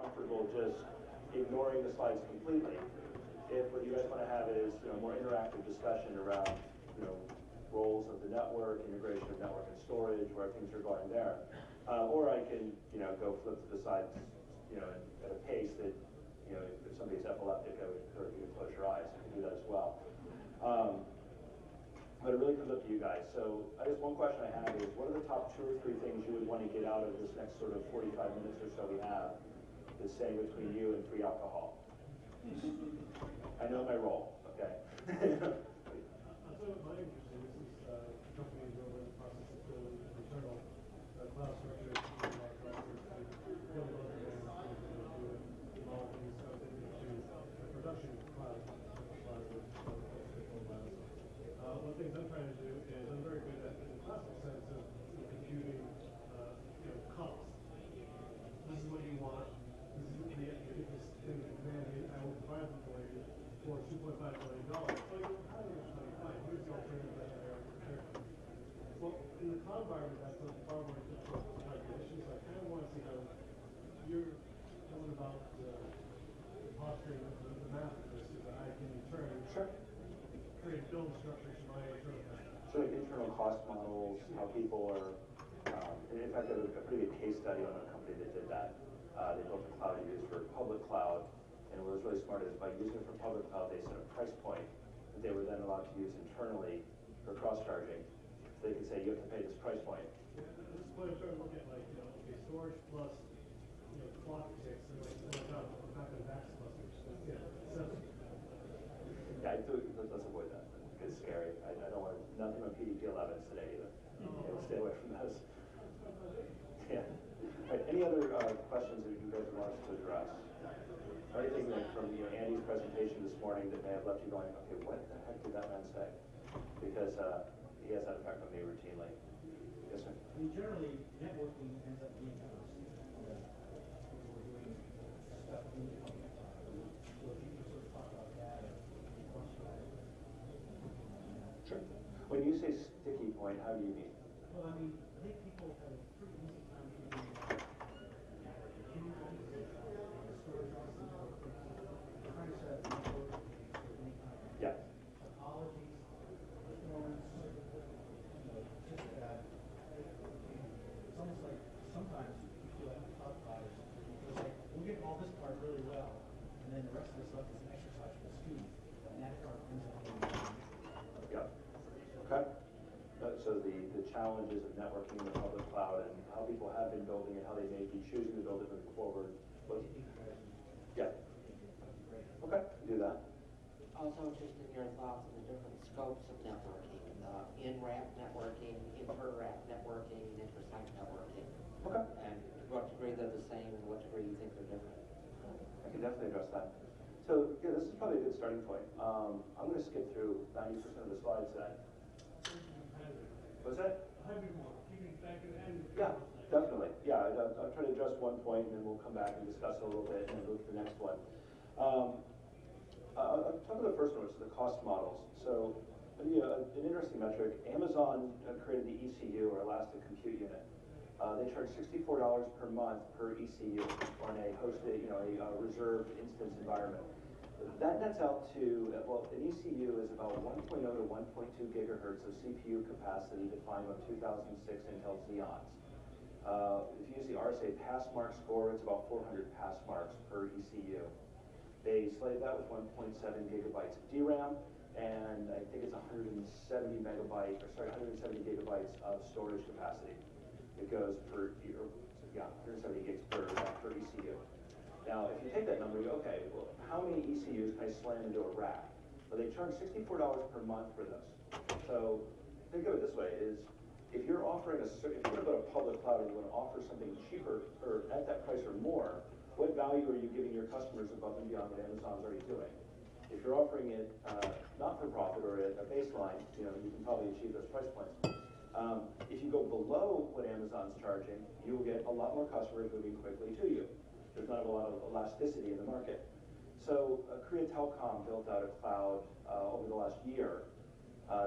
comfortable just ignoring the slides completely. If what you guys want to have is more interactive discussion around roles of the network, integration of network and storage, where things are going there, or I can go flip to the sides at a pace that if somebody's epileptic, I would encourage you to close your eyes. You can do that as well. But it really comes up to you guys. So I guess one question I have is, what are the top 2 or 3 things you would want to get out of this next sort of 45 minutes or so we have that's staying between you and free alcohol? I know my role, okay? So my interest in this is companies are in the process of building internal cloud structures, build developing stuff into the production cloud. One of the things I'm trying to do is I'm very good at the classic sense of computing costs. This is what you want. This is the this thing that command I will provide them for you for $2.5 million. So how do you fine? Here's the alternative that I already prepared. Well, in the cloud environment, that's a far more difficult calculation. So I kind of want to see how you're going about posturing the math of this so that I can in turn create build structures for my internal cost. So like internal cost models, how people are, and in fact, I have a pretty good case study on a company that did that. They built a cloud to use for public cloud, and what was really smart is by using it for public cloud, they set a price point that they were then allowed to use internally for cross-charging. So they could say, you have to pay this price point. Yeah, at this point, I'm trying to look at okay, storage plus clock ticks, and I'm not going to back clusters. Yeah, let's avoid that. It's scary. I don't want nothing on PDP 11s today either. Stay away from those. Yeah. All right, any other questions that you guys want us to address? Or anything from Andy's presentation this morning that may have left you going, okay, what the heck did that man say? Because he has that effect on me routinely. Yes, sir? I mean, generally, networking ends up being stuff in the company. So if you can sort of talk about that. Sure. When you say sticky point, how do you mean? Well, I mean, I think people have a pretty easy time getting storage trying to set up network yeah. topologies, performance, just that. It's almost like sometimes you feel like the cloud providers, it's like, we'll get all this part really well, and then the rest of the stuff is an exercise for the student, and that part ends up being. Yeah. Okay. So the challenges of networking in the public cloud and how people have been building it, how they may be choosing to build it moving forward. Yeah. Okay, do that. Also interested in your thoughts on the different scopes of networking, in-rack networking, inter-rack networking, and inter-site networking. Okay. And to what degree they're the same and what degree you think they're different. I can definitely address that. So yeah, this is probably a good starting point. I'm going to skip through 90% of the slides today. What's that? Yeah, definitely. Yeah, I'll try to address one point, and then we'll come back and discuss it a little bit, and then go to the next one. I'll talk about the first one, which is the cost models. So, an interesting metric. Amazon created the ECU, or Elastic Compute Unit. They charge $64 per month per ECU on a hosted, a reserved instance environment. That nets out to, well, an ECU is about 1.0 to 1.2 gigahertz of CPU capacity defined on 2006 Intel Xeons. If you use the RSA passmark score, it's about 400 passmarks per ECU. They slave that with 1.7 gigabytes of DRAM, and I think it's 170 gigabytes of storage capacity. It goes per, 170 gigs per ECU. Now, if you take that number, you go, okay, well, how many ECUs can I slam into a rack? Well, they charge $64 per month for this. So think of it this way: is if you're offering if you're going to go to public cloud and you want to offer something cheaper or at that price or more, what value are you giving your customers above and beyond what Amazon's already doing? If you're offering it not for profit or at a baseline, you can probably achieve those price points. If you go below what Amazon's charging, you will get a lot more customers moving quickly to you. There's not a lot of elasticity in the market. So Korea Telecom built out a cloud over the last year.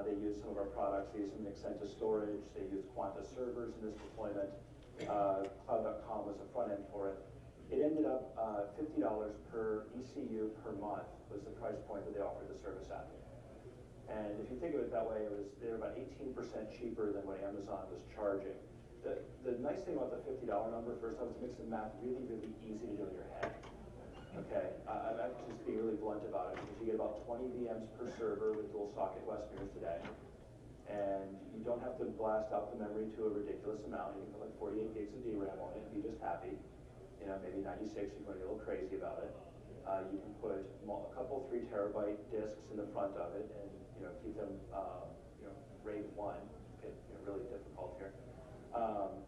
They used some of our products. They used some Nexenta storage. They used Quanta servers in this deployment. Cloud.com was the front end for it. It ended up $50 per ECU per month was the price point that they offered the service at. And if you think of it that way, they're about 18% cheaper than what Amazon was charging. The nice thing about the $50 number, first off, is it makes the math really, really easy to do in your head. Okay, I'm just being really blunt about it because you get about 20 VMs per server with dual socket Westmirrors today. And you don't have to blast out the memory to a ridiculous amount. You can put like 48 gigs of DRAM on it and be just happy. You know, maybe 96 if you want to get a little crazy about it. You can put a couple 3 terabyte disks in the front of it and keep them RAID 1. Get really difficult here.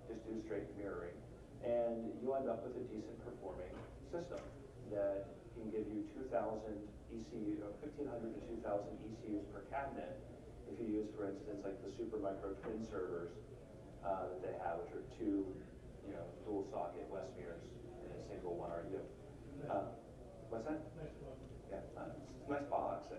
Just do straight mirroring. And you end up with a decent performing system that can give you 2,000 ECU, 1,500 to 2,000 ECUs per cabinet if you use, for instance, like the Supermicro twin servers that they have, which are 2 dual socket Westmirrors in a single 1RU. What's that? Nice box. Yeah, it's a nice box.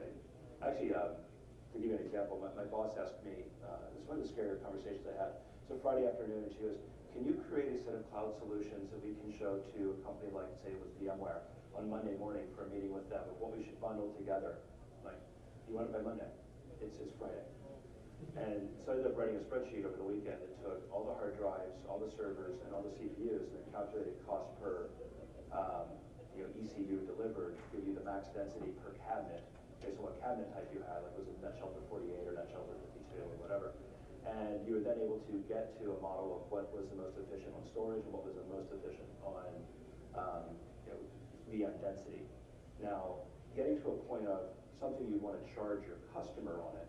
Actually, to give you an example, my boss asked me, this is one of the scarier conversations I had. So Friday afternoon, and she goes, can you create a set of cloud solutions that we can show to a company like, say it was VMware, on Monday morning for a meeting with them of what we should bundle together? I'm like, you want it by Monday? It's Friday. And so I ended up writing a spreadsheet over the weekend that took all the hard drives, all the servers, and all the CPUs, and then calculated cost per ECU delivered, give you the max density per cabinet based on what cabinet type you had, like was it NetShelter 48 or NetShelter 52 or whatever. And you were then able to get to a model of what was the most efficient on storage and what was the most efficient on VM density. Now, getting to a point of something you want to charge your customer on it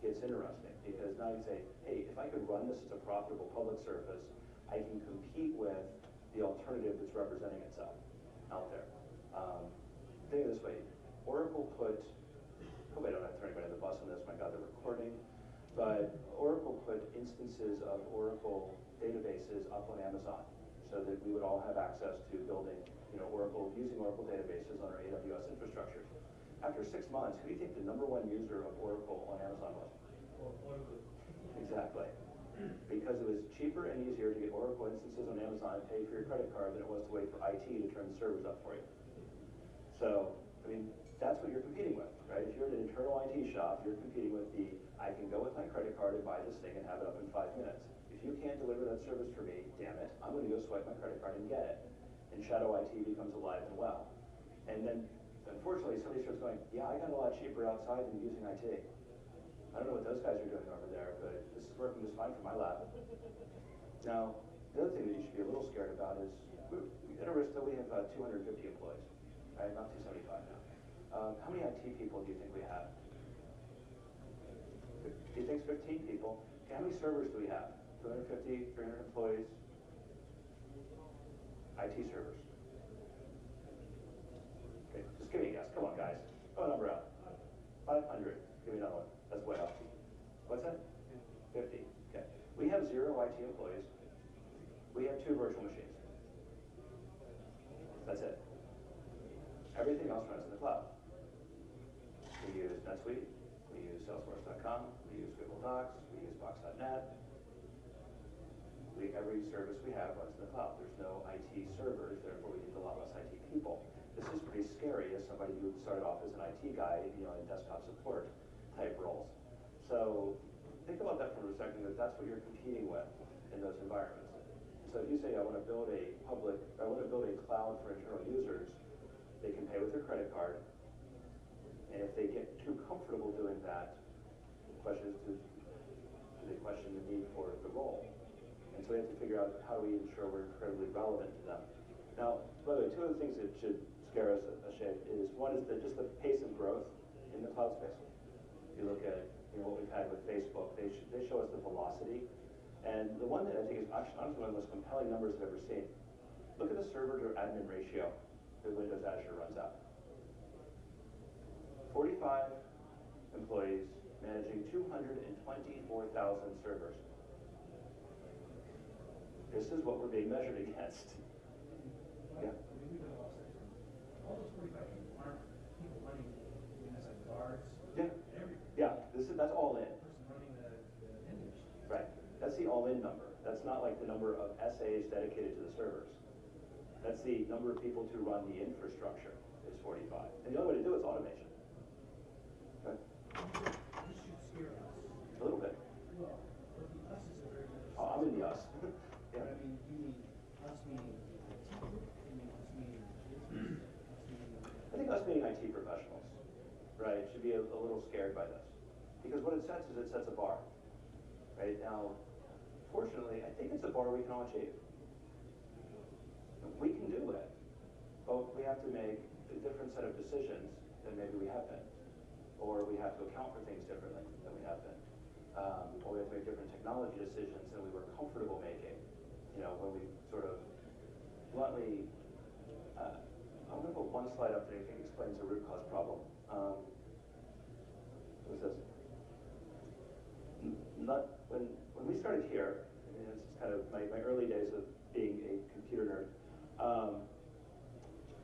gets interesting because now you say, hey, if I could run this as a profitable public service, I can compete with the alternative that's representing itself out there. Think of it this way, Oracle put, hope I don't have to turn anybody on the bus on this, my God, they're recording, but Oracle put instances of Oracle databases up on Amazon so that we would all have access to building, using Oracle databases on our AWS infrastructure. After 6 months, who do you think the #1 user of Oracle on Amazon was? Exactly. Because it was cheaper and easier to get Oracle instances on Amazon and pay for your credit card than it was to wait for IT to turn the servers up for you. So, I mean, that's what you're competing with, right? If you're an internal IT shop, you're competing with I can go with my credit card and buy this thing and have it up in 5 minutes. If you can't deliver that service for me, damn it, I'm going to go swipe my credit card and get it. And shadow IT becomes alive and well. And then, unfortunately, somebody starts going, yeah, I got a lot cheaper outside than using IT. I don't know what those guys are doing over there, but this is working just fine for my lab. Now, the other thing that you should be a little scared about is, at Arista, we have 250 employees, right? About 275 now. How many IT people do you think we have? Do you think it's 15 people? Okay, how many servers do we have? 250, 300 employees? IT servers. Okay, just give me a guess. Come on, guys. Throw a number out. 500. Give me another one. That's way up. What's that? 50. Okay. We have 0 IT employees. We have 2 virtual machines. That's it. Everything else runs in the cloud. We use NetSuite. We use Salesforce.com. We use Google Docs. We use Box.net. Every service we have runs in the cloud. There's no IT servers, therefore we need a lot less IT people. This is pretty scary as somebody who started off as an IT guy, in desktop support type roles. So think about that for a second, that that's what you're competing with in those environments. So if you say, I want to build a cloud for internal users, they can pay with their credit card, and if they get too comfortable doing that, the question is, do they question the need for the role? And so we have to figure out how do we ensure we're incredibly relevant to them. Now, by the way, 2 other things that should scare us a shade is, one is just the pace of growth in the cloud space. If you look at what we've had with Facebook, they show us the velocity. And the one that I think is honestly one of the most compelling numbers I've ever seen. Look at the server to admin ratio that Windows Azure runs out. 45 employees managing 224,000 servers. This is what we're being measured against. Yeah. All those 45 people aren't people running as guards. Yeah. Everything. Yeah. That's all in. Person running the image. Right. That's the all-in number. That's not like the number of SAs dedicated to the servers. That's the number of people to run the infrastructure is 45. And the other way to do it is automation. Okay? This should scare us. A little bit. Well, but the us is a very good. Oh, I'm in the us. But Yeah. I mean, you mean us meaning IT group, you mean us meaning business, us meaning. I think us being IT professionals, right, should be a little scared by this. Because what it sets is it sets a bar. Right now, fortunately, I think it's a bar we can all achieve. We can do it, but we have to make a different set of decisions than maybe we have been. Or we have to account for things differently than we have been. Or we have to make different technology decisions than we were comfortable making. You know, when we sort of bluntly, I'm going to put one slide up there I think explains the root cause problem. What was this? When we started here, I mean, this is kind of my early days of being a computer nerd.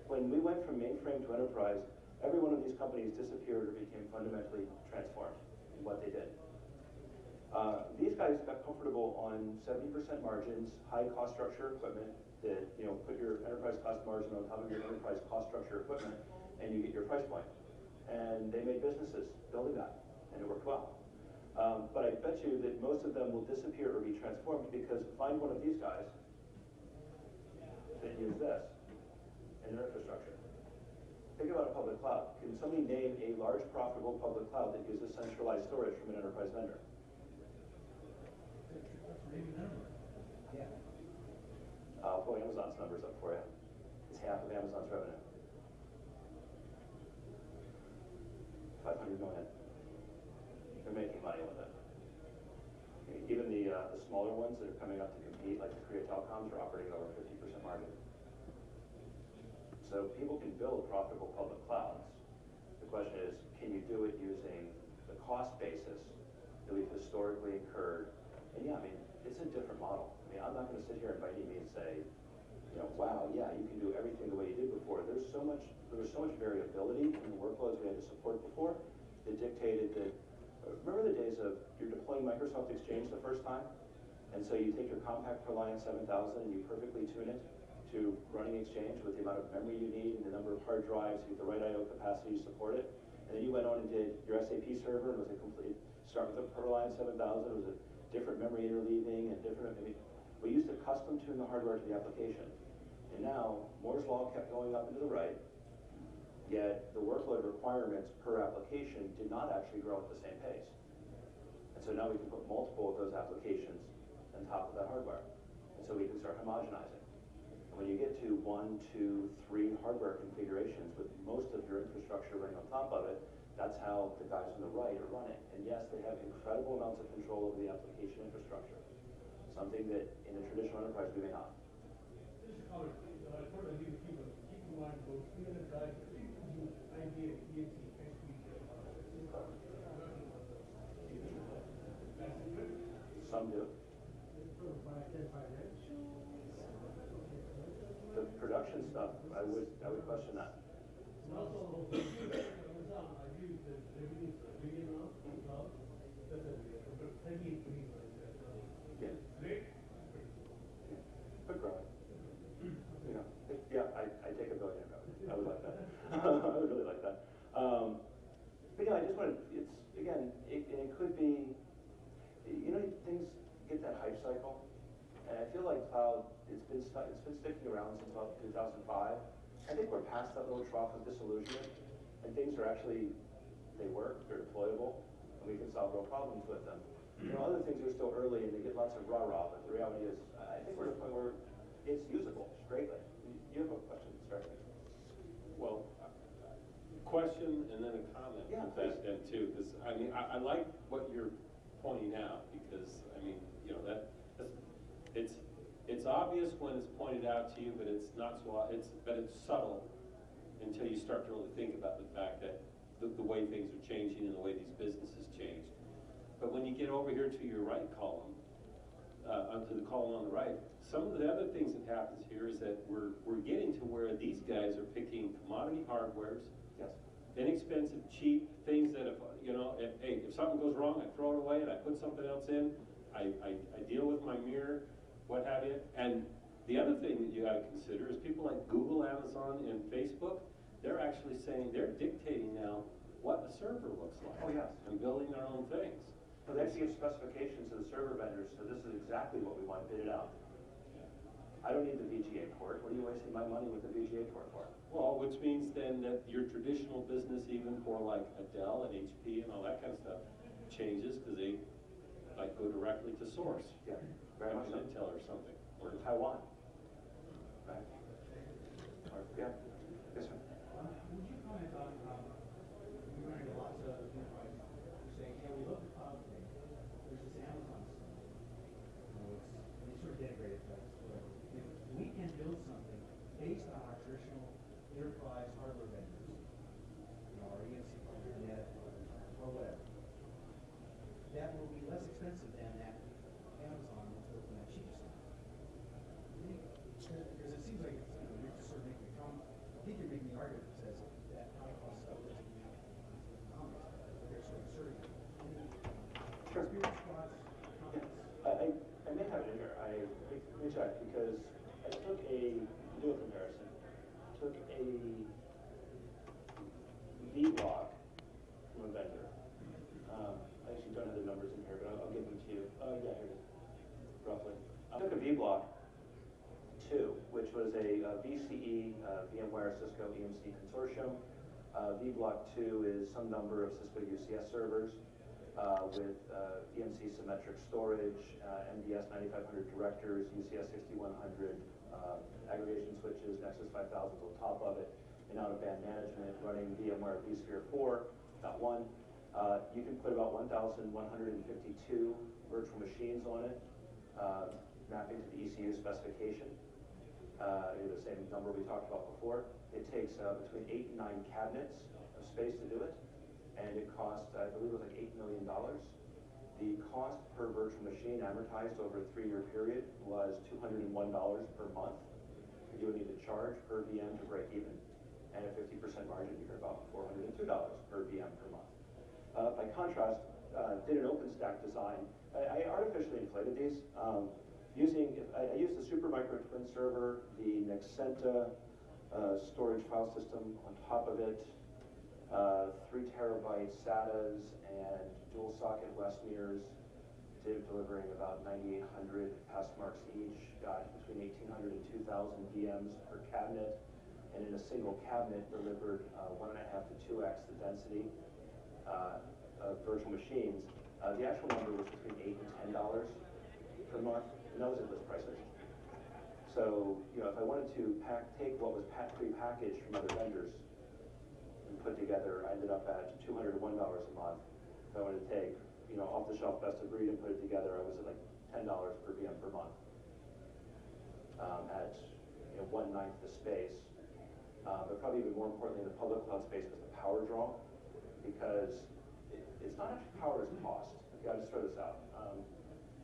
When we went from mainframe to enterprise, every one of these companies disappeared or became fundamentally transformed in what they did. These guys got comfortable on 70% margins, high cost structure equipment that, you know, put your enterprise cost margin on top of your enterprise cost structure equipment and you get your price point. And they made businesses building that, and it worked well. But I bet you that most of them will disappear or be transformed because find one of these guys that use this in their infrastructure. Think about a public cloud. Can somebody name a large profitable public cloud that uses centralized storage from an enterprise vendor? Maybe never. Yeah. I'll pull Amazon's numbers up for you. It's half of Amazon's revenue. 500 million. They're making money with it. Even the smaller ones that are coming up to compete, like the Korea telecoms, are operating over 50% margin. So people can build profitable public clouds. The question is, can you do it using the cost basis that we've historically incurred? And yeah, I mean, it's a different model. I mean, I'm not going to sit here and by any means say, you know, wow, yeah, you can do everything the way you did before. There was so much variability in the workloads we had to support before that dictated that. Remember the days of you're deploying Microsoft Exchange the first time, and so you take your compact Reliant 7000 and you perfectly tune it to running Exchange with the amount of memory you need and the number of hard drives, you get the right I/O capacity to support it, and then you went on and did your SAP server and was a complete start with a Reliant 7000. It was a different memory interleaving and different. I mean, we used to custom tune the hardware to the application, and now Moore's law kept going up and to the right. Yet the workload requirements per application did not actually grow at the same pace. And so now we can put multiple of those applications on top of that hardware. And so we can start homogenizing. And when you get to 1, 2, 3 hardware configurations with most of your infrastructure running on top of it, that's how the guys on the right are running. And yes, they have incredible amounts of control over the application infrastructure. Something that in a traditional enterprise we may not. This is how I thought I need to keep in mind those 300 guys. Some do. The production stuff, I would question that. Yeah. But growing. You know, yeah, I take $1 billion revenue. I would like that. I would really like that. But yeah, I just wanted, it's, again, it could be, you know, things get that hype cycle. And I feel like cloud, it's been sticking around since about 2005. I think we're past that little trough of disillusionment. And things are actually, they work, they're deployable, and we can solve real problems with them. You know, other things are still early and they get lots of rah-rah, but the reality is, I think we're at a point where it's usable greatly. You have a question to start with? Well, question and then a comment Yeah, with that then too, because I mean, I like what you're pointing out because I mean, you know, it's obvious when it's pointed out to you, but it's not so it's subtle until you start to really think about the fact that the way things are changing and the way these businesses changed. But when you get over here to your right column, to the column on the right, some of the other things that happens here is that we're getting to where these guys are picking commodity hardwares, Yes. inexpensive, cheap things that if something goes wrong, I throw it away and I put something else in. I deal with my mirror, what have you, and The other thing that you gotta consider is people like Google, Amazon, and Facebook, they're actually saying, they're dictating now what the server looks like. Oh, yes. And building their own things. So they have to give specifications to the server vendors, so this is exactly what we want bid it out. I don't need the VGA port. What are you wasting my money with the VGA port for? Well, which means then that your traditional business, even for like a Dell and HP and all that kind of stuff, changes because they like go directly to source. Yeah, very much so. Intel or something. Or to Taiwan. Right? Or, yeah. Yes, sir. Would you comment on, we run into lots of enterprises saying, hey, we love the cloud thing. There's this Amazon stuff. They sort of denigrate it, but if we can build something based on our traditional enterprise hardware vendors, our EMC partner, net, or whatever, that will be less expensive than that Amazon that's built on that cheap stuff. Because it seems like it's, you're just sort of making a comment. I think you're making the argument that says that high cost stuff doesn't mean economics, but they're sort of asserting it. Sure. Your response, comments? I may have it in here. Let me check, because I took a, to do a comparison, took a V-block from a vendor. I actually don't have the numbers in here, but I'll give them to you. Yeah, here it is, roughly. I took a V-block 2, which was a VCE, VMware, Cisco, EMC consortium. V-block 2 is some number of Cisco UCS servers with EMC symmetric storage, MDS 9500 directors, UCS 6100 aggregation switches, Nexus 5000 on top of it, and out-of-band management running VMware vSphere 4, not one. You can put about 1,152 virtual machines on it, mapping to the ECU specification. The same number we talked about before. It takes between 8 and 9 cabinets of space to do it, and it cost, I believe it was like $8 million. The cost per virtual machine amortized over a 3-year period was $201 per month. You would need to charge per VM to break even, and a 50% margin, you're about $402 per VM per month. By contrast, did an OpenStack design. I artificially inflated these. I used the Supermicro Twin server, the Nexenta storage file system on top of it, 3 terabyte SATAs and dual socket Westmirs, delivering about 9,800 passmarks each, got between 1,800 and 2,000 VMs per cabinet, and in a single cabinet delivered 1.5 to 2x the density of virtual machines. The actual number was between $8 and $10 per month, and that was at list prices. So, if I wanted to take what was pre-packaged from other vendors and put together, I ended up at $201 a month. If I wanted to take, off-the-shelf best of breed and put it together, I was at like $10 per VM per month at 1/9 the space. But probably even more importantly in the public cloud space was the power draw, because it's not actually power as cost. Okay, I'll just throw this out.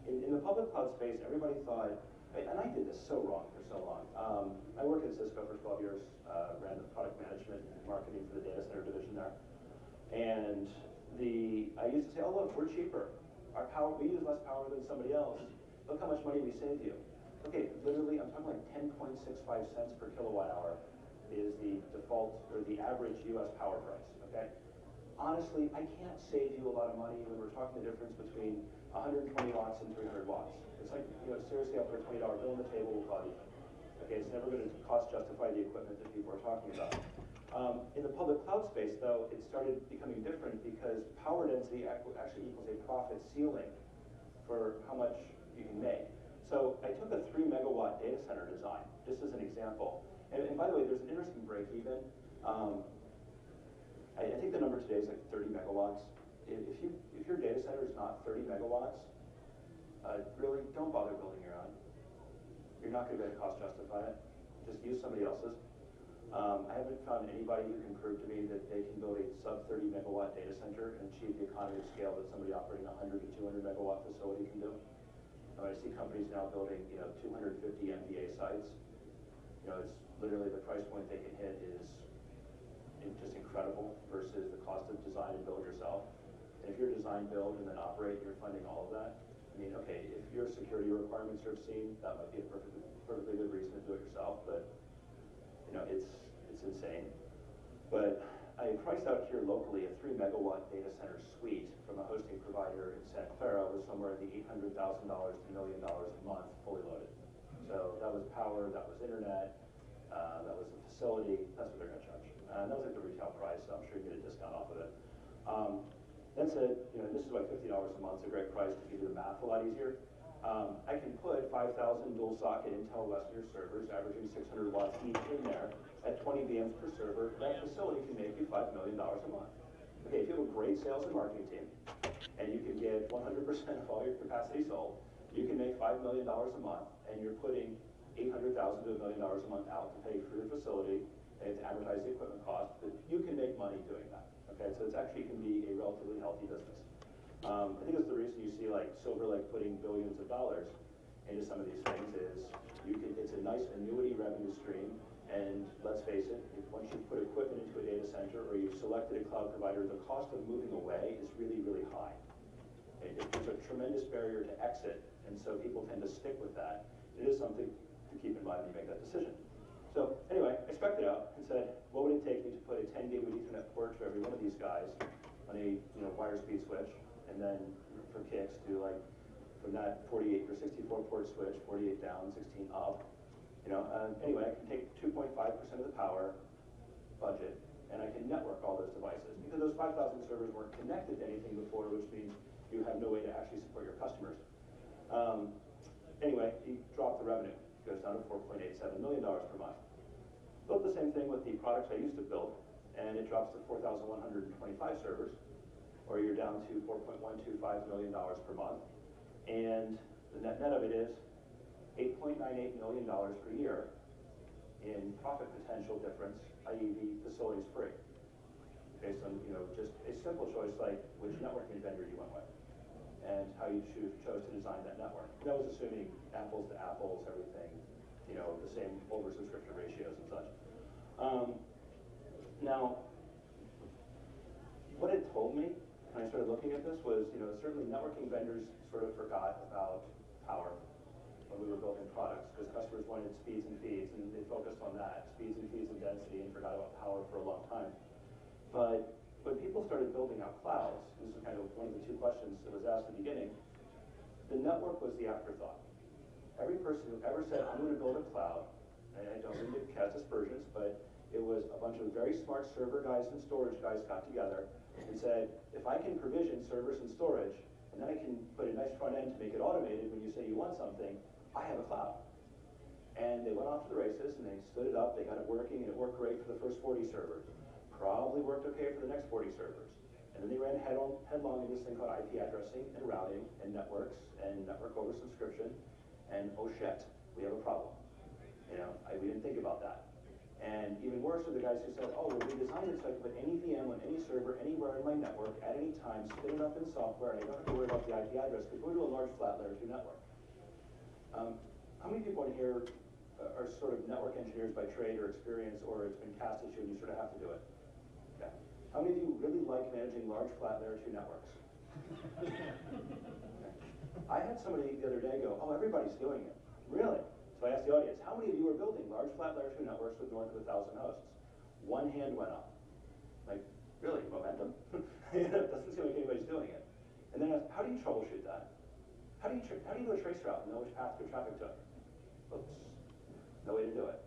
In the public cloud space, everybody thought, and I did this so wrong for so long. I worked at Cisco for 12 years, ran the product management and marketing for the data center division there. And I used to say, oh look, we're cheaper. We use less power than somebody else. Look how much money we saved you. Okay, literally, I'm talking like 10.65 cents per kilowatt hour is the default, or the average US power price, okay? Honestly, I can't save you a lot of money when we're talking the difference between 120 watts and 300 watts. It's like, seriously, I'll put a $20 bill on the table, we'll call you. Okay, it's never going to cost justify the equipment that people are talking about. In the public cloud space, though, it started becoming different because power density actually equals a profit ceiling for how much you can make. So I took a 3 megawatt data center design, just as an example. And by the way, there's an interesting break even. I think the number today is like 30 megawatts. If your data center is not 30 megawatts, really don't bother building your own. You're not going to be able to cost justify it. Just use somebody else's. I haven't found anybody who can prove to me that they can build a sub 30 megawatt data center and achieve the economy of scale that somebody operating a 100 to 200 megawatt facility can do. I see companies now building 250 MVA sites. It's literally the price point they can hit is just incredible versus the cost of design and build yourself. And if you're design, build, and then operate, you're funding all of that. I mean, okay, if your security requirements are obscene, that might be a perfectly good reason price out here locally, a 3 megawatt data center suite from a hosting provider in Santa Clara was somewhere in the $800,000 to $1 million a month, fully loaded. So that was power, that was internet, that was a facility, that's what they're gonna charge. And that was like the retail price, so I'm sure you get a discount off of it. That's it, you know, this is like $50 a month, it's a great price to give you the math a lot easier. I can put 5,000 dual socket Intel Western servers averaging 600 watts each in there at 20 VMs per server. That facility can make you $5 million a month. Okay, if you have a great sales and marketing team and you can get 100% of all your capacity sold, you can make $5 million a month and you're putting $800,000 to $1 million a month out to pay for your facility and to amortize the equipment cost, but you can make money doing that. Okay, so it's actually can be a relatively healthy business. I think that's the reason you see like Silver Lake putting billions of dollars into some of these things is it's a nice annuity revenue stream, and let's face it, once you put equipment into a data center or you've selected a cloud provider, the cost of moving away is really, really high. It's a tremendous barrier to exit, and so people tend to stick with that. It is something to keep in mind when you make that decision. So anyway, I spec'd it out and said, what would it take me to put a 10 gigabit Ethernet port to every one of these guys on a wire speed switch? And then for kicks do like from that 48 or 64 port switch, 48 down, 16 up. Anyway, I can take 2.5% of the power budget and I can network all those devices because those 5,000 servers weren't connected to anything before, which means you have no way to actually support your customers. Anyway, you drop the revenue. It goes down to $4.87 million per month. Built the same thing with the products I used to build, and it drops to 4,125 servers, or you're down to $4.125 million per month. And the net of it is $8.98 million per year in profit potential difference, i.e. the facility's free, based on just a simple choice like which networking vendor you went with and how you chose to design that network. That was assuming apples to apples, everything, the same over-subscription ratios and such. Now, what it told me when I started looking at this was, certainly networking vendors sort of forgot about power when we were building products because customers wanted speeds and feeds and they focused on that, speeds and feeds and density, and forgot about power for a long time. But when people started building out clouds, this is kind of one of the two questions that was asked at the beginning, the network was the afterthought. Every person who ever said, I'm going to build a cloud, and I don't mean to cast aspersions, but it was a bunch of very smart server guys and storage guys got together and said, if I can provision servers and storage, and then I can put a nice front end to make it automated when you say you want something, I have a cloud. And they went off to the races, and they stood it up, they got it working, and it worked great for the first 40 servers. Probably worked okay for the next 40 servers. And then they ran headlong into this thing called IP addressing and routing and networks and network over subscription, and oh shit, we have a problem. We didn't think about that. And even worse are the guys who said, oh, well, we designed it so I can put any VM on any server, anywhere in my network, at any time, spin it up in software, and I don't have to worry about the IP address, because we're to a large flat layer 2 network. How many people in here are sort of network engineers by trade or experience, or it's been cast at you and you sort of have to do it? Okay. How many of you really like managing large flat layer 2 networks? Okay. I had somebody the other day go, oh, everybody's doing it. Really? So I asked the audience, how many of you are building large flat layer 2 networks with north of 1,000 hosts? One hand went up. Like, really, momentum? It doesn't seem like anybody's doing it. And then I asked, how do you troubleshoot that? How do you do a trace route and know which path your traffic took? Oops, no way to do it.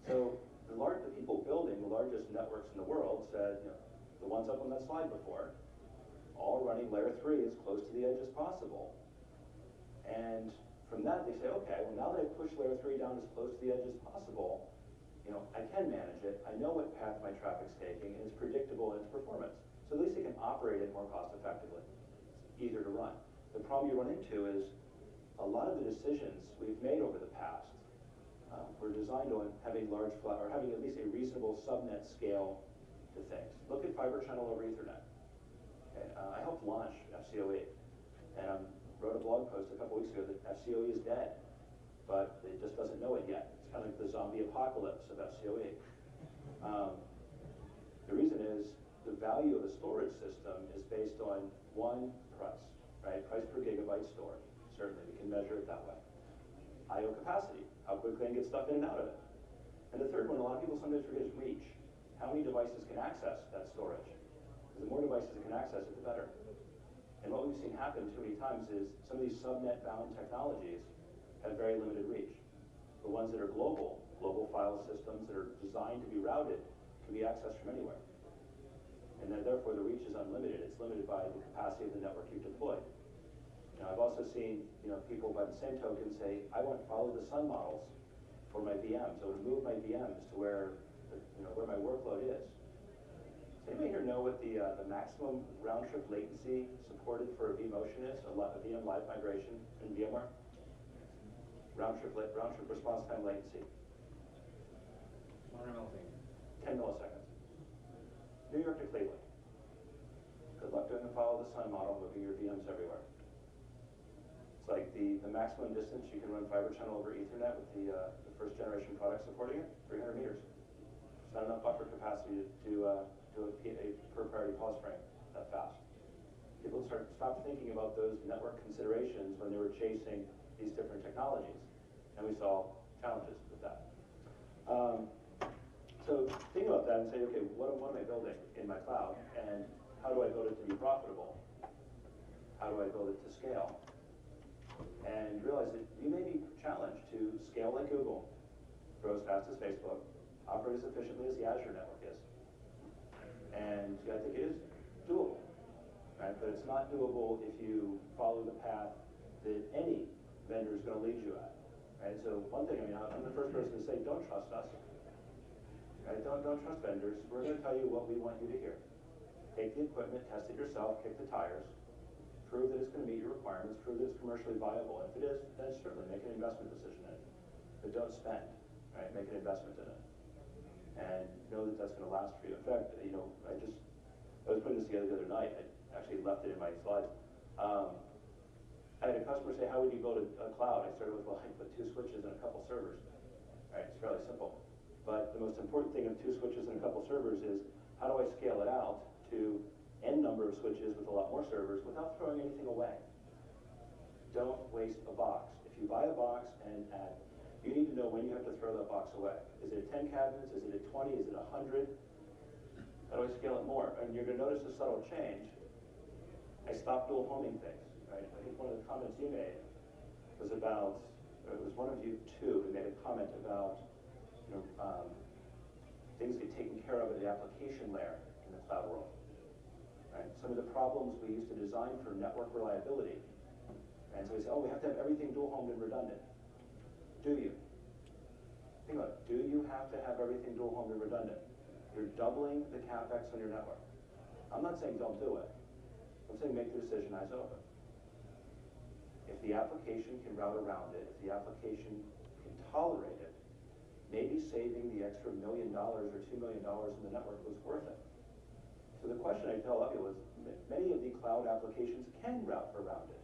So the people building the largest networks in the world said, the ones up on that slide before, all running layer 3 as close to the edge as possible. And from that, they say, okay, well, now that I've pushed layer 3 down as close to the edge as possible, I can manage it. I know what path my traffic's taking, and it's predictable in its performance. So at least it can operate it more cost effectively. It's easier to run. The problem you run into is a lot of the decisions we've made over the past were designed on having having at least a reasonable subnet scale to things. Look at fiber channel over Ethernet. Okay, I helped launch FCOE, and wrote a blog post a couple weeks ago that FCOE is dead, but it just doesn't know it yet. It's kind of like the zombie apocalypse of FCOE. The reason is the value of a storage system is based on one price, right? Price per gigabyte stored. Certainly, we can measure it that way. I/O capacity, how quickly I can get stuff in and out of it. And the third one, a lot of people sometimes forget is reach. how many devices can access that storage. Because the more devices that can access it, the better. And what we've seen happen too many times is some of these subnet-bound technologies have very limited reach. The ones that are global file systems that are designed to be routed, can be accessed from anywhere. And then therefore the reach is unlimited. It's limited by the capacity of the network you've deployed. Now I've also seen people by the same token say, I want to follow the sun models for my VMs. I would move my VMs to where where my workload is. Does anybody here know what the maximum round trip latency supported for a vMotion is? A VM live migration in VMware? Round trip response time latency. 10 milliseconds. New York to Cleveland. Good luck doing the follow the sun model, moving your VMs everywhere. It's like the maximum distance you can run fiber channel over Ethernet with the first generation product supporting it, 300 meters. It's not enough buffer capacity to do a per priority pause frame that fast. People stopped thinking about those network considerations when they were chasing these different technologies, and we saw challenges with that. So think about that and say, okay, what am I building in my cloud, and how do I build it to be profitable? How do I build it to scale? And realize that you may be challenged to scale like Google, grow as fast as Facebook, operate as efficiently as the Azure network is. And I think it is doable, right? But it's not doable if you follow the path that any vendor is going to lead you at, right? So one thing, I'm the first person to say, don't trust us. Right? Don't trust vendors. We're going to tell you what we want you to hear. Take the equipment, test it yourself, kick the tires, prove that it's going to meet your requirements, prove that it's commercially viable. And if it is, then certainly make an investment decision in it. But don't spend, right? Make an investment in it. And know that that's going to last for you. In fact, I was putting this together the other night. I actually left it in my slides. I had a customer say, how would you build a cloud? I started with, well, I put 2 switches and a couple servers. Right? It's fairly simple. But the most important thing of 2 switches and a couple servers is, how do I scale it out to n number of switches with a lot more servers without throwing anything away? Don't waste a box. If you buy a box and add, you need to know when you have to throw that box away. Is it at 10 cabinets? Is it at 20? Is it 100? How do I scale it more? And you're going to notice a subtle change. I stopped dual homing things. Right? I think one of the comments you made was about, or it was one of you two who made a comment about things get taken care of at the application layer in the cloud world. Right? Some of the problems we used to design for network reliability. And so we say, oh, we have to have everything dual-homed and redundant. Do you? Think about it. Do you have to have everything dual-homed and redundant? You're doubling the CapEx on your network. I'm not saying don't do it. I'm saying make the decision eyes open. If the application can route around it, if the application can tolerate it, maybe saving the extra $1 million or $2 million in the network was worth it. So the question I tell you is, many of the cloud applications can route around it,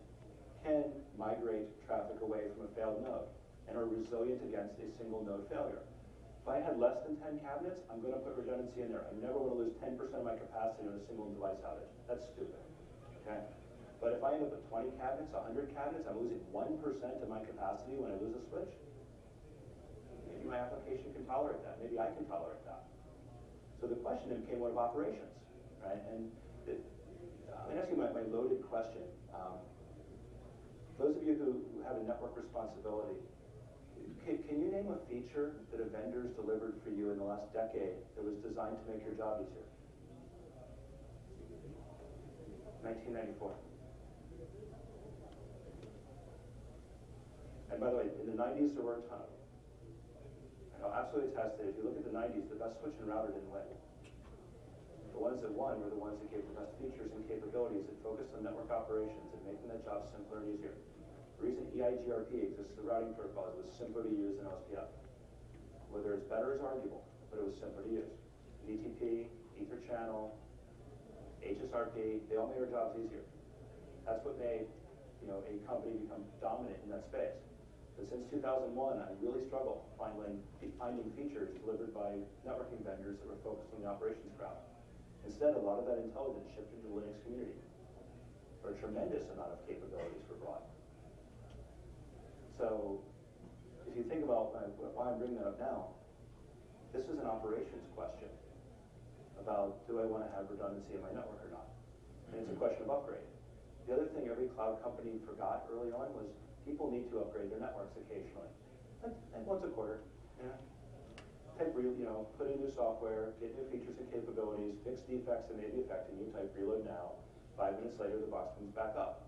can migrate traffic away from a failed node, and are resilient against a single node failure. If I had less than 10 cabinets, I'm going to put redundancy in there. I'm never going to lose 10% of my capacity on a single device outage. That's stupid. Okay? But if I end up with 20 cabinets, 100 cabinets, I'm losing 1% of my capacity when I lose a switch. Maybe my application can tolerate that. Maybe I can tolerate that. So the question then became one of operations, right? And I'm going to ask you my loaded question. Those of you who have a network responsibility, can you name a feature that a vendor's delivered for you in the last decade that was designed to make your job easier? 1994. And by the way, in the 90s, there were a ton of them. I'll absolutely attest that if you look at the 90s, the best switch and router didn't win. The ones that won were the ones that gave the best features and capabilities that focused on network operations and making that job simpler and easier. The reason EIGRP exists, the routing protocol, is it was simpler to use than OSPF. Whether it's better is arguable, but it was simpler to use. BTP, Ether channel, HSRP, they all made our jobs easier. That's what made a company become dominant in that space. But since 2001, I really struggled finding features delivered by networking vendors that were focused on the operations crowd. Instead, a lot of that intelligence shifted to the Linux community, where a tremendous amount of capabilities were brought. So, if you think about why I'm bringing that up now, this is an operations question. about, do I want to have redundancy in my network or not? And it's a question of upgrade. The other thing every cloud company forgot early on was people need to upgrade their networks occasionally. And once a quarter, put in new software, get new features and capabilities, fix defects that may be affecting you, type reload now. 5 minutes later, the box comes back up.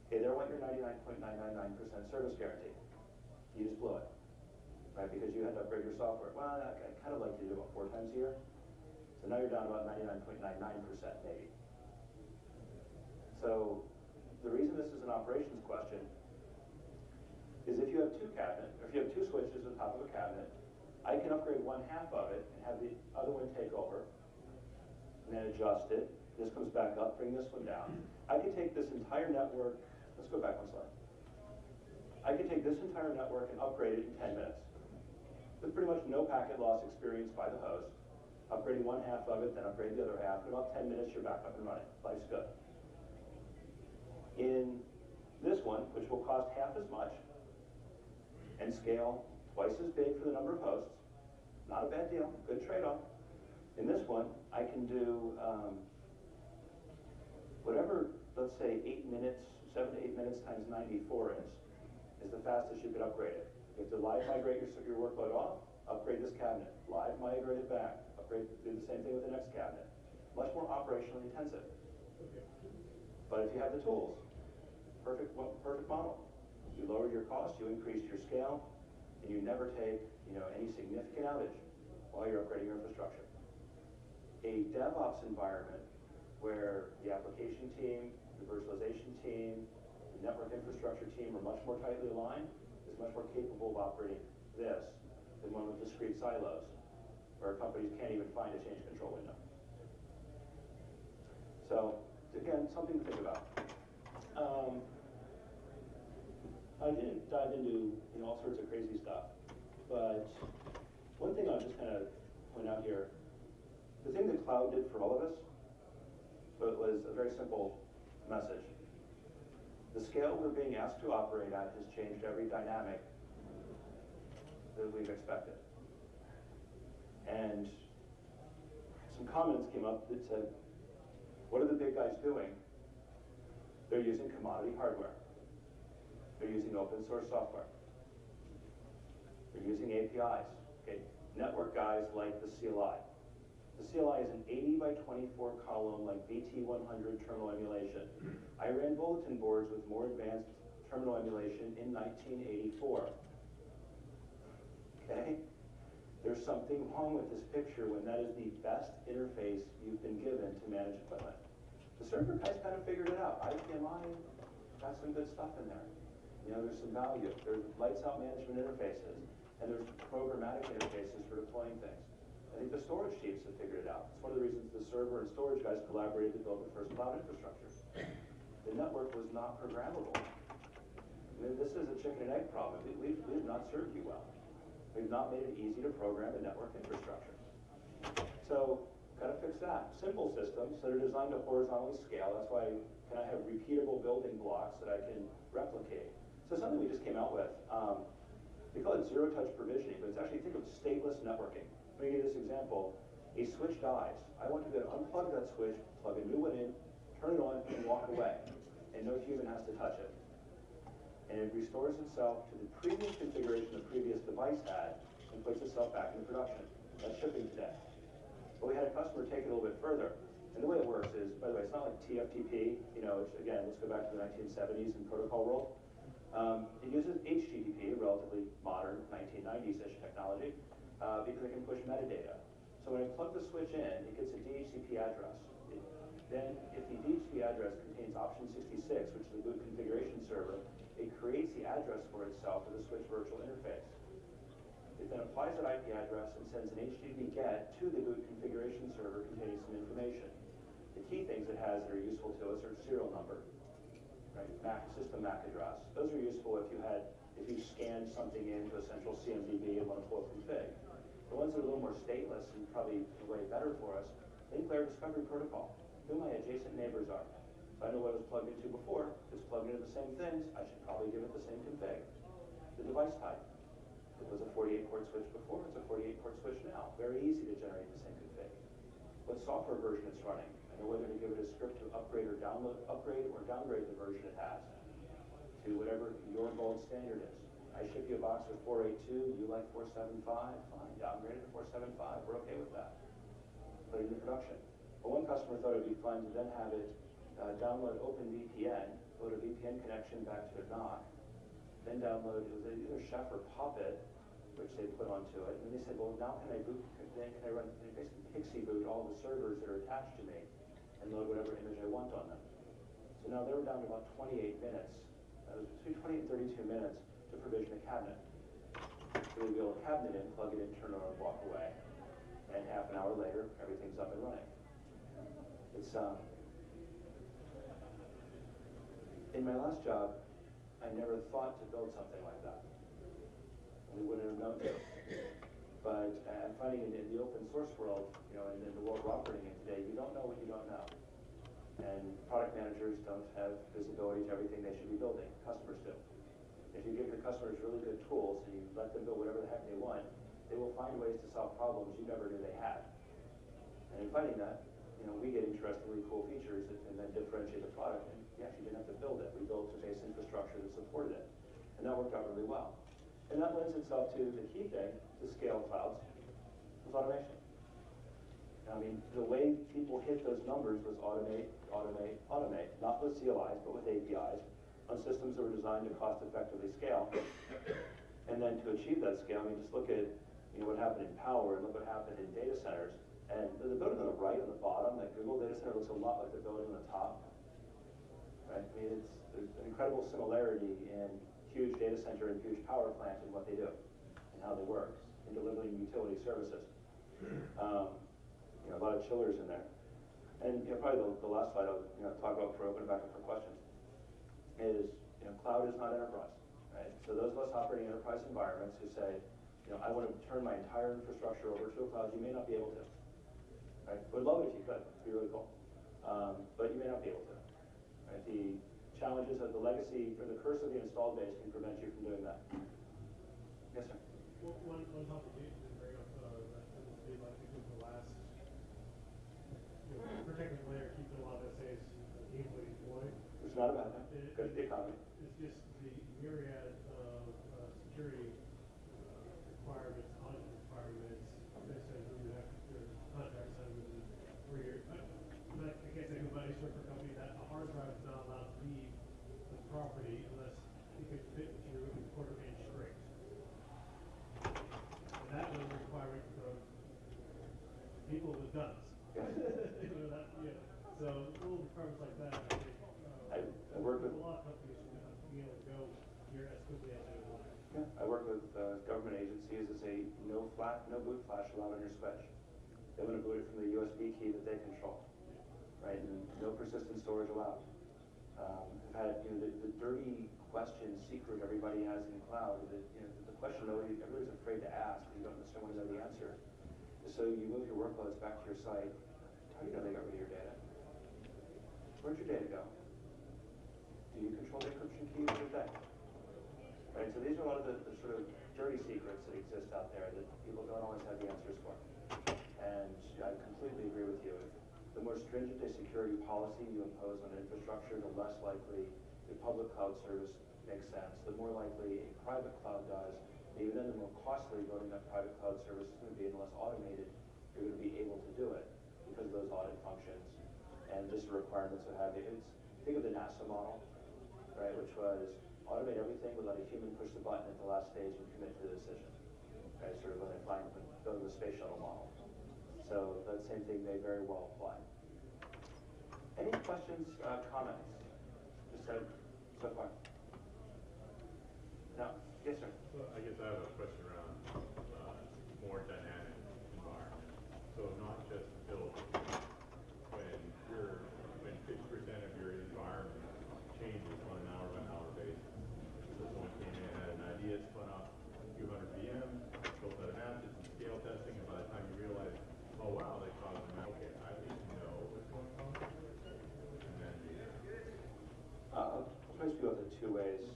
Okay, there went your 99.999% service guarantee. You just blew it, right? Because you had to upgrade your software. Well, I kind of like to do it 4 times a year. So now you're down about 99.99% maybe. So the reason this is an operations question is if you have 2 cabinets, or if you have 2 switches at the top of a cabinet, I can upgrade 1/2 of it and have the other one take over, and then adjust it. This comes back up, bring this one down. I could take this entire network, let's go back 1 slide. I could take this entire network and upgrade it in 10 minutes. With pretty much no packet loss experienced by the host. Upgrading 1/2 of it, then upgrade the other half. In about 10 minutes, you're back up and running. Life's good. In this one, which will cost half as much, and scale twice as big for the number of hosts, not a bad deal, good trade-off. In this one, I can do whatever, let's say 8 minutes, 7 to 8 minutes times 94 is the fastest you could upgrade it. You have to live migrate your workload off, upgrade this cabinet, live migrate it back, upgrade, do the same thing with the next cabinet. Much more operationally intensive. But if you have the tools, perfect model. You lower your cost, you increase your scale, and you never take any significant outage while you're upgrading your infrastructure. A DevOps environment where the application team, the virtualization team, the network infrastructure team are much more tightly aligned, is much more capable of operating this than one with discrete silos, where companies can't even find a change control window. So, again, something to think about. I didn't dive into all sorts of crazy stuff, but one thing I'll just kind of point out here, the thing that cloud did for all of us was a very simple message. The scale we're being asked to operate at has changed every dynamic that we've expected. And some comments came up that said, what are the big guys doing? They're using commodity hardware. They're using open source software. They're using APIs. Okay? Network guys like the CLI. The CLI is an 80 by 24 column like BT100 terminal emulation. I ran bulletin boards with more advanced terminal emulation in 1984. Okay? There's something wrong with this picture when that is the best interface you've been given to manage equipment. The server guys kind of figured it out. IPMI got some good stuff in there. There's some value. There's lights out management interfaces, and there's programmatic interfaces for deploying things. I think the storage chiefs have figured it out. It's one of the reasons the server and storage guys collaborated to build the first cloud infrastructure. The network was not programmable. This is a chicken and egg problem. We've not served you well. We've not made it easy to program a network infrastructure. So, got to fix that. Simple systems that are designed to horizontally scale. That's why can I have repeatable building blocks that I can replicate. So something we just came out with, we call it zero-touch provisioning, but it's actually, think of stateless networking. Let me give you this example. A switch dies. I want to be able to unplug that switch, plug a new one in, turn it on, and walk away. And no human has to touch it. And it restores itself to the previous configuration the previous device had and puts itself back into production. That's shipping today. But we had a customer take it a little bit further. And the way it works is, by the way, it's not like TFTP, which again, let's go back to the 1970s in protocol world. It uses HTTP, a relatively modern 1990s-ish technology, because it can push metadata. So when I plug the switch in, it gets a DHCP address. Then, if the DHCP address contains option 66, which is the boot configuration server, it creates the address for itself with a switch virtual interface. It then applies that IP address and sends an HTTP GET to the boot configuration server containing some information. The key things it has that are useful to us are serial number, right? System MAC address. Those are useful if you scanned something into a central CMDB and want to pull up config. The ones that are a little more stateless and probably way better for us, link layer discovery protocol. Who my adjacent neighbors are. So I know what it was plugged into before. If it's plugged into the same things, I should probably give it the same config. The device type. If it was a 48-port switch before, it's a 48-port switch now. Very easy to generate the same config. what software version it's running. I know whether to give it a script to upgrade or downgrade the version it has to whatever your gold standard is. I ship you a box with 482, you like 475, fine, downgrade it to 475, we're okay with that. Put it into production. But one customer thought it'd be fun to then have it download OpenVPN, load a VPN connection back to a NOC, then download, it was either Chef or Puppet, which they put onto it. And they said, well, now can I basically pixie boot all the servers that are attached to me and load whatever image I want on them. So now they were down to about 28 minutes. It was between 20 and 32 minutes to provision a cabinet. So they build a cabinet in, plug it in, turn it on, walk away. And half an hour later, everything's up and running. It's, in my last job, I never thought to build something like that. We wouldn't have known to. But I'm finding in the open source world, and in the world we're operating in today, you don't know what you don't know. And product managers don't have visibility to everything they should be building. Customers do. If you give your customers really good tools and you let them build whatever the heck they want, they will find ways to solve problems you never knew they had. And in finding that, we get interestingly cool features that can then differentiate the product. And we actually didn't have to build it. We built a base infrastructure that supported it. And that worked out really well. And that lends itself to the key thing, to scale clouds, was automation. I mean, the way people hit those numbers was automate, automate, automate, not with CLIs, but with APIs, on systems that were designed to cost effectively scale. And then to achieve that scale, I mean, just look at what happened in power and look what happened in data centers. And the building on the right, on the bottom, that Google data center looks a lot like the building on the top. Right? I mean, there's an incredible similarity in huge data center and huge power plant and what they do and how they work in delivering utility services. A lot of chillers in there. And probably the last slide I'll talk about before I open it back up for questions is cloud is not enterprise. Right? So those of us operating enterprise environments who say, I want to turn my entire infrastructure over to a cloud, you may not be able to. Right? Would love it if you could. It'd be really cool. But you may not be able to. Right? The challenges of the legacy or the curse of the installed base can prevent you from doing that. Yes, sir. Well, one topic you didn't bring up that tends to be like the last protecting layer, keeping a lot of essays easily deployed. It's not about that. Good the economy. It's just the myriad of security requirements, audit requirements, necessarily when you have your contract signed with them, where you're, I guess everybody's for a company that a hard drive is not allowed to leave the property unless it can fit through a quarter-inch straight. And that was a requirement from people with guns. So little requirements like that, I think, I work with a lot of companies should be able to go here as quickly as they want. Yeah, I work with government agencies that say no boot flash allowed on your switch. They want to boot it from the USB key that they control, right? And no persistent storage allowed. I've had the dirty question secret everybody has in cloud. That the question everybody's afraid to ask. You don't necessarily know the answer. So you move your workloads back to your site. How do you know they got rid of your data? Where'd your data go? Do you control the encryption key? What do you think? Right, so these are a lot of the sort of dirty secrets that exist out there that people don't always have the answers for. And I completely agree with you. The more stringent a security policy you impose on infrastructure, the less likely the public cloud service makes sense. The more likely a private cloud does. Even then, the more costly building that private cloud service is going to be, and the less automated you're going to be able to do it because of those audit functions and just requirements of having it. Think of the NASA model, right, which was automate everything, but let a human push the button at the last stage and commit to the decision. Right, sort of when they go to the space shuttle model. So that same thing may very well apply. Any questions, comments? Just said so far. No? Yes, sir. Well, I guess I have a question around more dynamic environment. So not just build when 50% of your environment changes on an hour-by-hour basis. So someone came in, had an idea, spun up a few hundred VMs, built out an app, did some scale testing, and by the time you realize, oh wow, they caused an okay, I at least know what's going on. And then I'll try to speak about it two ways.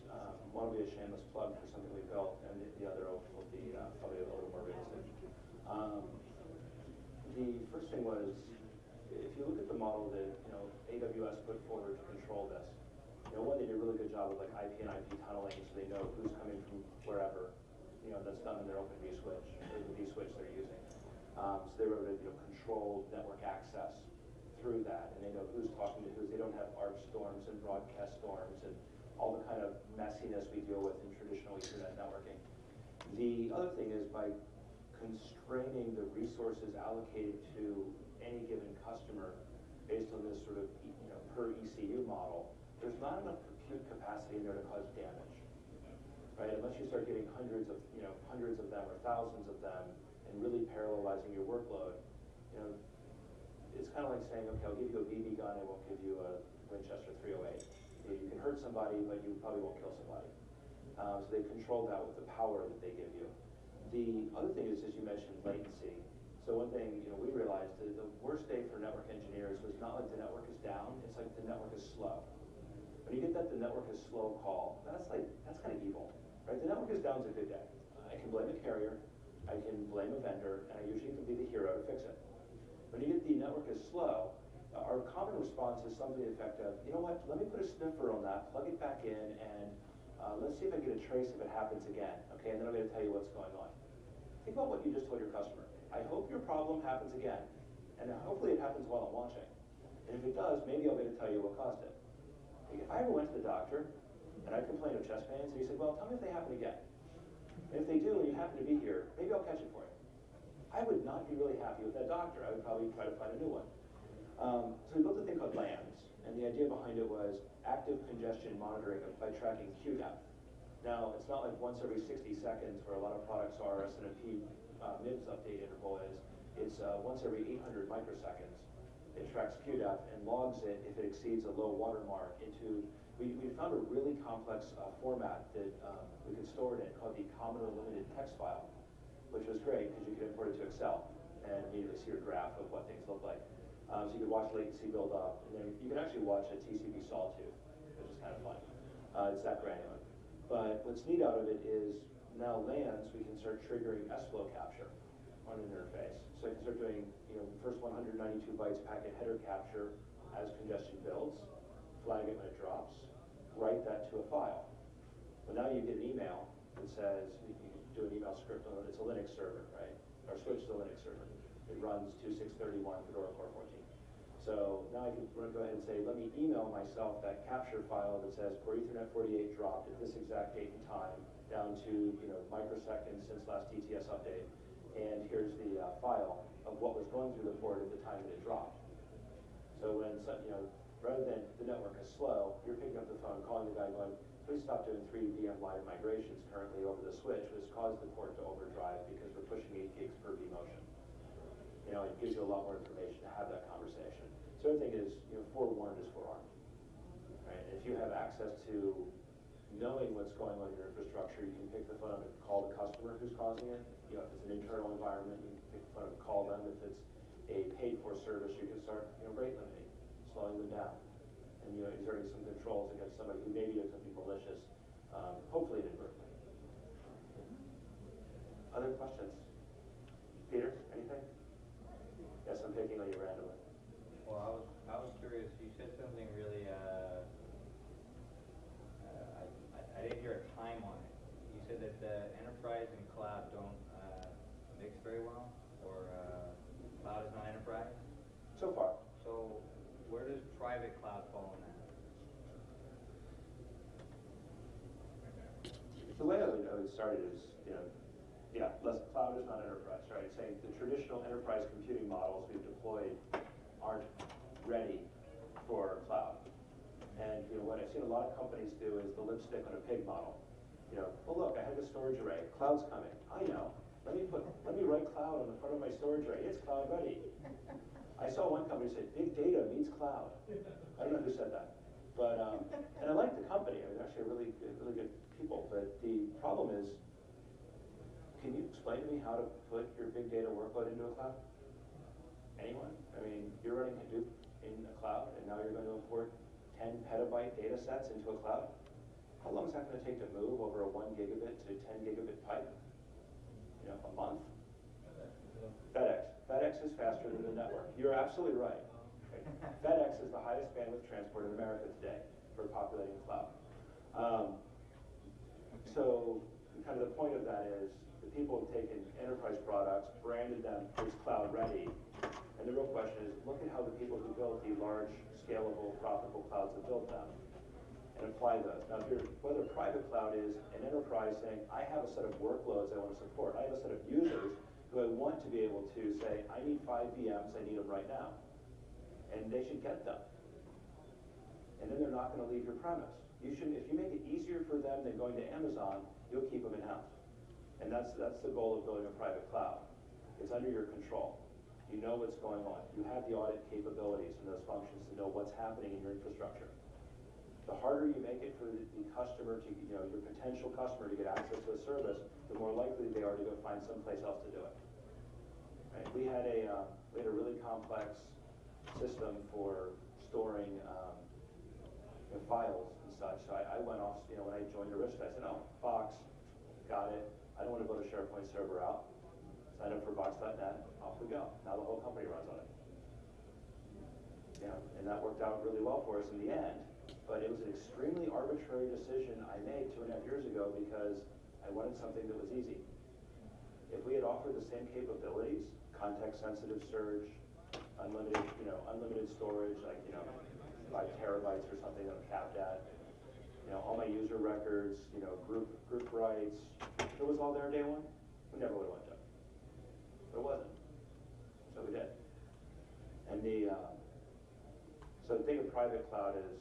One will be a shameless plug for something we built, and the other will be probably a little more basic. The first thing was if you look at the model that AWS put forward to control this, one, they did a really good job of like IP and IP tunneling, so they know who's coming from wherever. That's done in their open vSwitch, or the vSwitch they're using. So they were able to control network access through that, and they know who's talking to who. They don't have ARP storms and broadcast storms and all the kind of messiness we deal with in traditional Ethernet networking. The other thing is by constraining the resources allocated to any given customer based on this sort of per ECU model, there's not enough compute capacity in there to cause damage, right? Unless you start getting hundreds of them or thousands of them and really parallelizing your workload, it's kind of like saying, okay, I'll give you a BB gun, I won't give you a Winchester 308. You can hurt somebody, but you probably won't kill somebody. So they control that with the power that they give you. The other thing is, as you mentioned, latency. So one thing we realized is the worst day for network engineers was not like the network is down, it's like the network is slow. When you get that the network is slow call, that's kind of evil, right? The network is down is a good day. I can blame a carrier, I can blame a vendor, and I usually can be the hero to fix it. When you get the network is slow, our common response is something to the effect of, you know what, let me put a sniffer on that, plug it back in, and let's see if I get a trace if it happens again, okay, and then I'm going to tell you what's going on. Think about what you just told your customer. I hope your problem happens again, and hopefully it happens while I'm watching. And if it does, maybe I'll be able to tell you what caused it. If I ever went to the doctor, and I complained of chest pains, and he said, well, tell me if they happen again. And if they do, and you happen to be here, maybe I'll catch it for you. I would not be really happy with that doctor. I would probably try to find a new one. So we built a thing called LAMs, and the idea behind it was active congestion monitoring by tracking queue depth. Now, it's not like once every 60 seconds where a lot of products are SNMP MIPS update interval is. It's once every 800 microseconds. It tracks queue depth and logs it if it exceeds a low watermark into, we found a really complex format that we could store it in called the Commodore Limited Text File, which was great because you could import it to Excel and immediately see your graph of what things look like. So you could watch latency build up, and then you can actually watch a TCP sawtooth, which is kind of fun. It's that granular. But what's neat out of it is now LANs, we can start triggering S-flow capture on an interface. So you can start doing, first 192 bytes packet header capture as congestion builds, flag it when it drops, write that to a file. But now you get an email that says, you can do an email script on it. It's a Linux server, right? Our switch is a Linux server. It runs 2631 Fedora Core 14. So now I can go ahead and say, let me email myself that capture file that says for Ethernet 48 dropped at this exact date and time down to microseconds since last DTS update. And here's the file of what was going through the port at the time that it dropped. So when rather than the network is slow, you're picking up the phone, calling the guy, going, please stop doing 3 VM live migrations currently over the switch, which has caused the port to overdrive because we're pushing 8 gigs per vMotion. It gives you a lot more information to have that conversation. So the other thing is, forewarned is forearmed. Right? And if you have access to knowing what's going on in your infrastructure, you can pick the phone up and call the customer who's causing it. If it's an internal environment, you can pick the phone up and call them. If it's a paid-for service, you can start rate limiting, slowing them down, and exerting some controls against somebody who maybe is going to be malicious, hopefully inadvertently. Other questions? Peter, anything? Yes, I'm picking on you randomly. Well, I was curious. You said something really. I didn't hear a time on it. You said that the enterprise and cloud don't mix very well, or cloud is not enterprise. So far. So where does private cloud fall in that? The way I would start it is, cloud is not enterprise, right? Saying the traditional enterprise computing models we've deployed aren't ready for cloud. And what I've seen a lot of companies do is the lipstick on a pig model. Oh look, I have a storage array. Cloud's coming. I know. Let me write cloud on the front of my storage array. It's cloud ready. I saw one company say big data means cloud. I don't know who said that, but and I like the company. I mean, they're actually really good people. But the problem is, can you explain to me how to put your big data workload into a cloud? Anyone? I mean, you're running Hadoop in a cloud, and now you're going to import 10 petabyte data sets into a cloud? How long is that going to take to move over a 1 gigabit to 10 gigabit pipe? A month? FedEx. FedEx is faster than the network. You're absolutely right. FedEx is the highest bandwidth transport in America today for populating cloud. So kind of the point of that is the people have taken enterprise products, branded them as cloud ready, and the real question is, look at how the people who built the large, scalable, profitable clouds have built them, and apply those. Now, whether private cloud is an enterprise saying, I have a set of workloads I want to support, I have a set of users who I want to be able to say, I need 5 VMs, I need them right now, and they should get them. And then they're not going to leave your premise. If you make it easier for them than going to Amazon, you'll keep them in-house. And that's the goal of building a private cloud. It's under your control. You know what's going on. You have the audit capabilities and those functions to know what's happening in your infrastructure. The harder you make it for the customer to, your potential customer to get access to a service, the more likely they are to go find someplace else to do it. Right? We had a really complex system for storing files and such. So I went off, when I joined Arista, I said, oh, Box, got it. I don't want to build a SharePoint server out. Sign up for Box.net, off we go. Now the whole company runs on it. And that worked out really well for us in the end. But it was an extremely arbitrary decision I made 2.5 years ago because I wanted something that was easy. If we had offered the same capabilities, context-sensitive search, unlimited storage, like 5 terabytes or something that I'm capped at, all my user records, group rights, if it was all there day one, we never would have went to it. But it wasn't. So we did. And so the thing of private cloud is,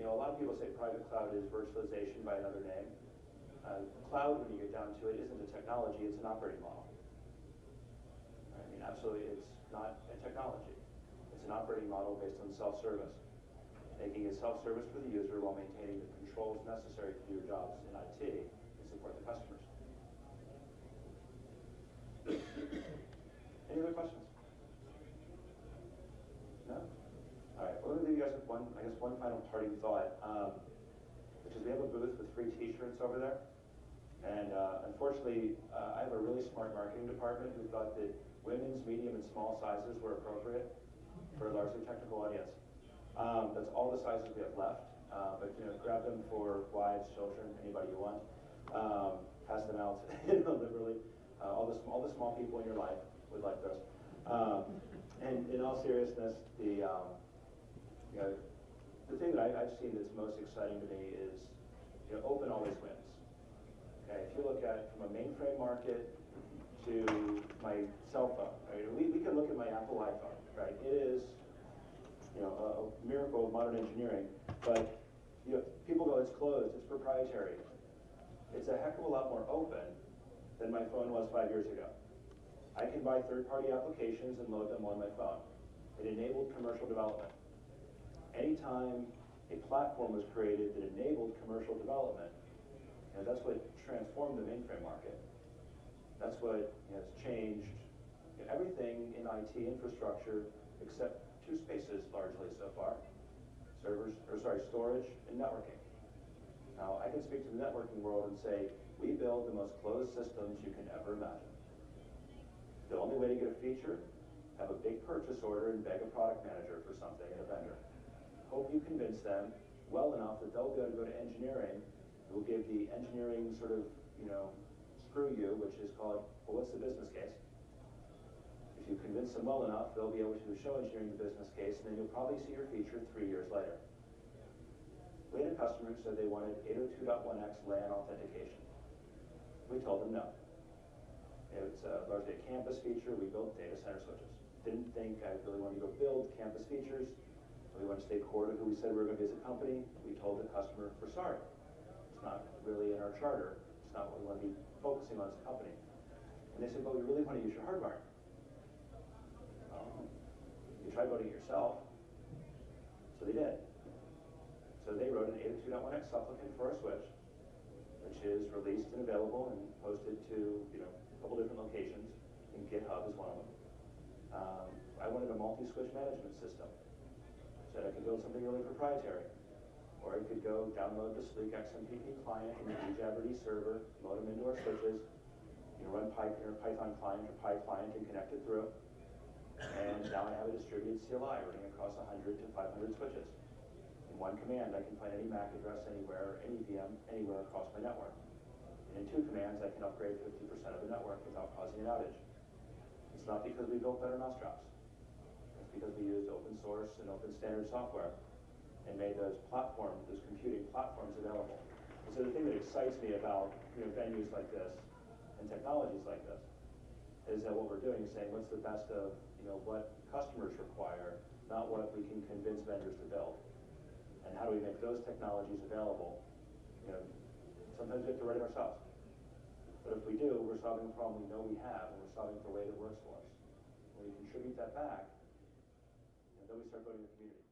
a lot of people say private cloud is virtualization by another name. Cloud, when you get down to it, isn't a technology, it's an operating model. I mean, absolutely, it's not a technology. It's an operating model based on self-service. Making it self-service for the user while maintaining the controls necessary to do your jobs in IT and support the customers. Any other questions? No? All right, well, let me leave you guys with one final parting thought, which is we have a booth with free t-shirts over there. And unfortunately, I have a really smart marketing department who thought that women's, medium, and small sizes were appropriate for a largely technical audience. That's all the sizes we have left, but grab them for wives, children, anybody you want. Pass them out liberally. All the small people in your life would like those. And in all seriousness, the thing that I've seen that's most exciting to me is open always wins. Okay, if you look at from a mainframe market to my cell phone, right? We can look at my Apple iPhone, right? It is a miracle of modern engineering, but people go, it's closed, it's proprietary. It's a heck of a lot more open than my phone was 5 years ago. I can buy third-party applications and load them on my phone. It enabled commercial development. Anytime a platform was created that enabled commercial development, that's what transformed the mainframe market. That's what has changed everything in IT infrastructure except 2 spaces largely so far, storage and networking. Now, I can speak to the networking world and say, we build the most closed systems you can ever imagine. The only way to get a feature, have a big purchase order and beg a product manager for something at a vendor. Hope you convince them well enough that they'll be able to go to engineering, who will give the engineering sort of, screw you, which is called, well, what's the business case? If you convince them well enough, they'll be able to show engineering the business case, and then you'll probably see your feature 3 years later. We had a customer who said they wanted 802.1x LAN authentication. We told them no. It's largely a campus feature. We built data center switches. Didn't think I really wanted to go build campus features. We wanted to stay core to who we said we were going to be as a company. We told the customer, we're sorry. It's not really in our charter. It's not what we want to be focusing on as a company. And they said, but we really want to use your hardware. You try building it yourself. So they did. So they wrote an 802.1x supplicant for our switch, which is released and available and posted to a couple different locations, and GitHub is one of them. I wanted a multi-switch management system. Said I could build something really proprietary. Or I could go download the sleek XMPP client and the eJabberD server, load them into our switches, run Python client or Py client and connect it through. And now I have a distributed CLI running across 100 to 500 switches. In one command, I can find any MAC address anywhere, any VM, anywhere across my network. And in 2 commands, I can upgrade 50% of the network without causing an outage. It's not because we built better mousetraps. It's because we used open source and open standard software and made those computing platforms available. And so the thing that excites me about venues like this and technologies like this is that what we're doing is saying what's the best of what customers require, not what we can convince vendors to build. And how do we make those technologies available? Sometimes we have to write it ourselves. But if we do, we're solving a problem we know we have, and we're solving it for a way that works for us. When we contribute that back, then we start building the community.